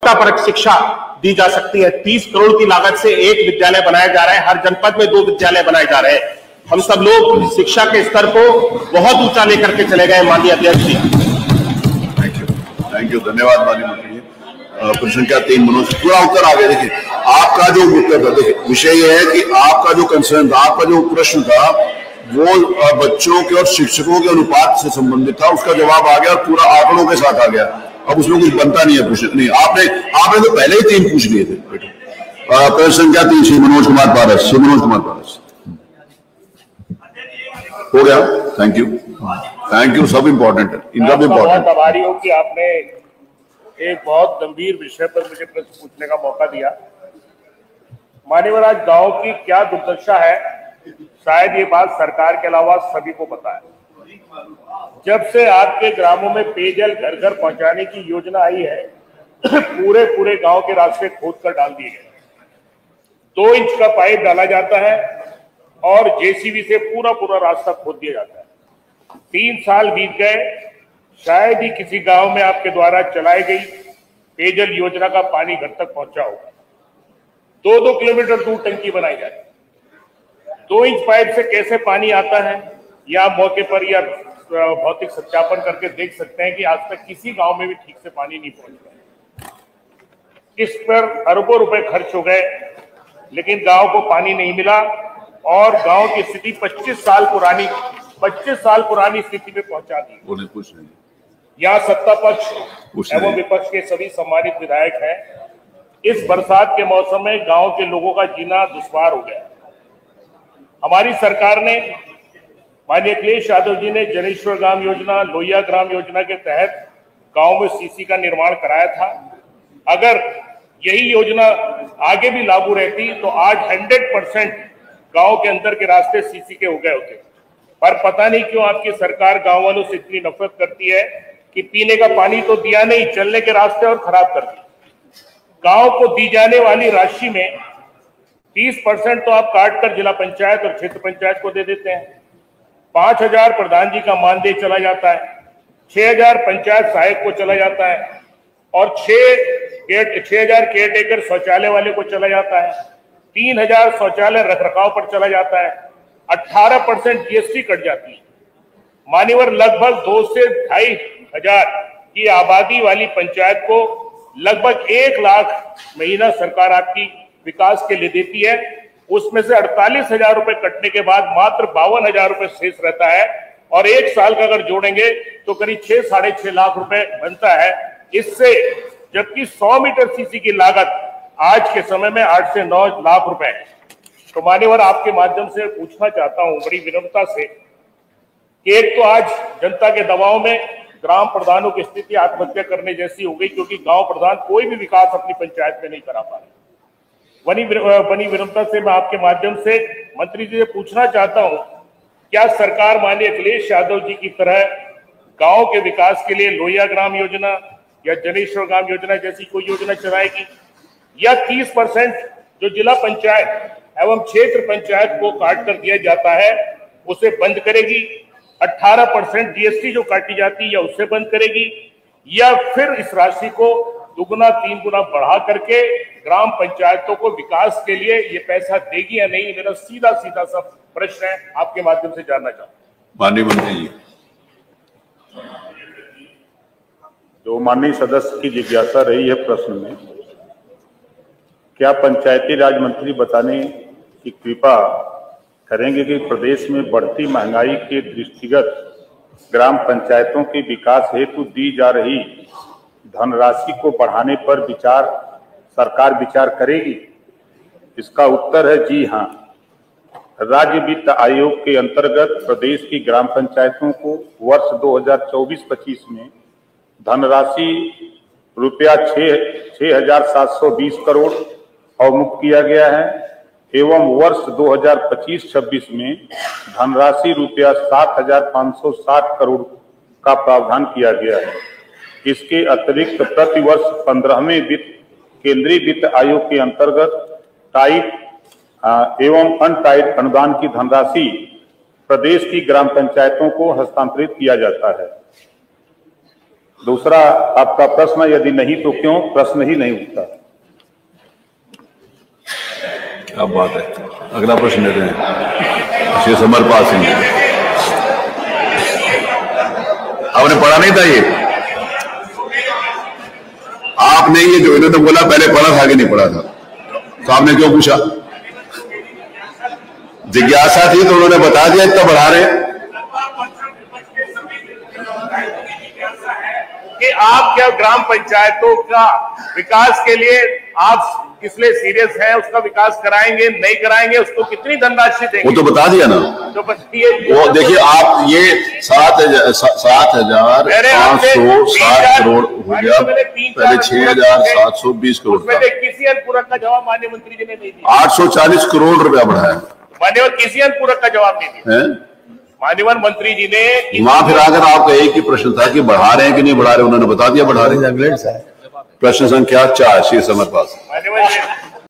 सत्तापरक शिक्षा दी जा सकती है। 30 करोड़ की लागत से एक विद्यालय बनाया जा रहा है, हर जनपद में 2 विद्यालय बनाए जा रहे हैं। हम सब लोग शिक्षा के स्तर को बहुत ऊंचा लेकर के चले गए। माननीय अध्यक्ष जी, थैंक यू, धन्यवाद माननीय मंत्री जी। प्रश्न संख्या 3 मनोज, पूरा उत्तर आ गया। देखिए आपका जो उत्तर था, देखिए विषय यह है कि आपका जो कंसर्न था, आपका जो प्रश्न था वो बच्चों के और शिक्षकों के अनुपात से संबंधित था, उसका जवाब आ गया और पूरा आंकड़ों के साथ आ गया। अब उसमें कुछ बनता नहीं है प्रश्न। नहीं, आपने तो पहले ही 3 पूछ लिए थे। प्रश्न संख्या 3 श्री मनोज कुमार पारस, हो गया। थैंक यू, सब इम्पोर्टेंट है, इनका भी इम्पोर्टेंट। बहुत आभारी हूं कि आपने एक बहुत गंभीर विषय पर मुझे प्रश्न पूछने का मौका दिया। मान्यवर, आज गांव की क्या दुर्दशा है, शायद ये बात सरकार के अलावा सभी को पता है। जब से आपके ग्रामों में पेयजल घर घर पहुंचाने की योजना आई है, पूरे गांव के रास्ते खोद कर डाल दिए गए। 2 इंच का पाइप डाला जाता है और जेसीबी से पूरा रास्ता खोद दिया जाता है। 3 साल बीत गए, शायद ही किसी गांव में आपके द्वारा चलाई गई पेयजल योजना का पानी घर तक पहुंचा होगा। 2-2 किलोमीटर दूर टंकी बनाई जाती है। 2 इंच पाइप से कैसे पानी आता है, या मौके पर या भौतिक सत्यापन करके देख सकते हैं कि आज तक किसी गांव में भी ठीक से पानी नहीं पहुंच पाया। इस पर अरबों रुपए खर्च हो गए, लेकिन गांव को पानी नहीं मिला और गांव की स्थिति 25 साल पुरानी स्थिति में पहुंचा दी। यहाँ सत्ता पक्ष एवं विपक्ष के सभी सम्मानित विधायक हैं। इस बरसात के मौसम में गांव के लोगों का जीना दुश्वार हो गया। हमारी सरकार ने, माननीय अखिलेश यादव जी ने जनेश्वर ग्राम योजना, लोहिया ग्राम योजना के तहत गांव में सीसी का निर्माण कराया था। अगर यही योजना आगे भी लागू रहती तो आज 100% गांव के अंदर के रास्ते सीसी के हो गए होते। पर पता नहीं क्यों आपकी सरकार गांव वालों से इतनी नफरत करती है कि पीने का पानी तो दिया नहीं, चलने के रास्ते और खराब कर दिए। गांव को दी जाने वाली राशि में 30% तो आप काट कर जिला पंचायत और क्षेत्र पंचायत को दे देते हैं। 5,000 प्रधान जी का मानदेय चला जाता है, 6,000 पंचायत सहायक को चला जाता है और 6,000 केयर टेकर शौचालय वाले को चला जाता है, 3,000 शौचालय रखरखाव पर चला जाता है, 18% जीएसटी कट जाती है। मान्यवर, लगभग 2 से 2,500 की आबादी वाली पंचायत को लगभग 1 लाख महीना सरकार आपकी विकास के लिए देती है। उसमें से 48,000 रुपए कटने के बाद मात्र 52,000 रुपए शेष रहता है और 1 साल का अगर जोड़ेंगे तो करीब 6-6.5 लाख रुपए बनता है। इससे जबकि 100 मीटर सीसी की लागत आज के समय में 8 से 9 लाख रुपए है। तो मान्यवर, आपके माध्यम से पूछना चाहता हूं बड़ी विनम्रता से कि एक तो आज जनता के दबाव में ग्राम प्रधानों की स्थिति आत्महत्या करने जैसी हो गई, क्योंकि गांव प्रधान कोई भी विकास अपनी पंचायत में नहीं करा पा रहे। बनी विनम्रता से मैं आपके माध्यम से मंत्री जी से पूछना चाहता हूं, क्या सरकार माननीय अखिलेश यादव जी की तरह गांव के विकास के लिए लोहिया ग्राम योजना या जनेश्वर ग्राम योजना जैसी कोई योजना चलाएगी, या 30% जो जिला पंचायत एवं क्षेत्र पंचायत को काट कर दिया जाता है उसे बंद करेगी, 18% जीएसटी जो काटी जाती है या उसे बंद करेगी, या फिर इस राशि को 2-3 गुना बढ़ा करके ग्राम पंचायतों को विकास के लिए ये पैसा देगी या नहीं? मेरा सीधा सा प्रश्न है, आपके माध्यम से जानना चाहता हूं। माननीय मंत्री जी। जो माननीय सदस्य की जिज्ञासा रही है प्रश्न में, क्या पंचायती राज मंत्री बताने की कृपा करेंगे कि प्रदेश में बढ़ती महंगाई के दृष्टिगत ग्राम पंचायतों के विकास हेतु दी जा रही धनराशि को बढ़ाने पर सरकार विचार करेगी? इसका उत्तर है जी हां। राज्य वित्त आयोग के अंतर्गत प्रदेश की ग्राम पंचायतों को वर्ष 2024-25 में धनराशि रुपया 6,720 करोड़ अवमुक्त किया गया है एवं वर्ष 2025-26 में धनराशि रुपया 7,560 करोड़ का प्रावधान किया गया है। इसके अतिरिक्त प्रतिवर्ष 15वें केंद्रीय वित्त आयोग के अंतर्गत टाइट एवं अनटाइट अनुदान की धनराशि प्रदेश की ग्राम पंचायतों को हस्तांतरित किया जाता है। दूसरा आपका प्रश्न, यदि नहीं तो क्यों, प्रश्न ही नहीं उठता। क्या बात है। अगला प्रश्न लेते हैं श्री समरपाल सिंह जी। आपने पढ़ा नहीं था ये? आपने ये जो इन्होंने बोला पहले पढ़ा था कि नहीं पढ़ा था, तो आपने क्यों पूछा? जिज्ञासा थी तो उन्होंने बता दिया, इतना बढ़ा रहे हैं कि आप क्या ग्राम पंचायतों का विकास के लिए आप इसलिए सीरियस हैं, उसका विकास कराएंगे नहीं कराएंगे, उसको कितनी धनराशि देंगे? वो तो बता दिया ना। तो बताइए। वो देखिए आप ये 7,507 करोड़ हो गया, पहले 6,720 करोड़ था। किसी अनुपूरक का जवाब माननीय मंत्री जी ने नहीं दिया। 840 करोड़ रुपया बढ़ाया मान्यवर, किसी अनुपूरक का जवाब नहीं दिया है। मान्यवर मंत्री जी ने। वहां फिर आकर आपका एक ही प्रश्न था कि बढ़ा रहे हैं कि नहीं बढ़ा रहे, उन्होंने बता दिया बढ़ा रहे हैं। प्रश्न संख्या 4 श्री समरपाल। मान्यवर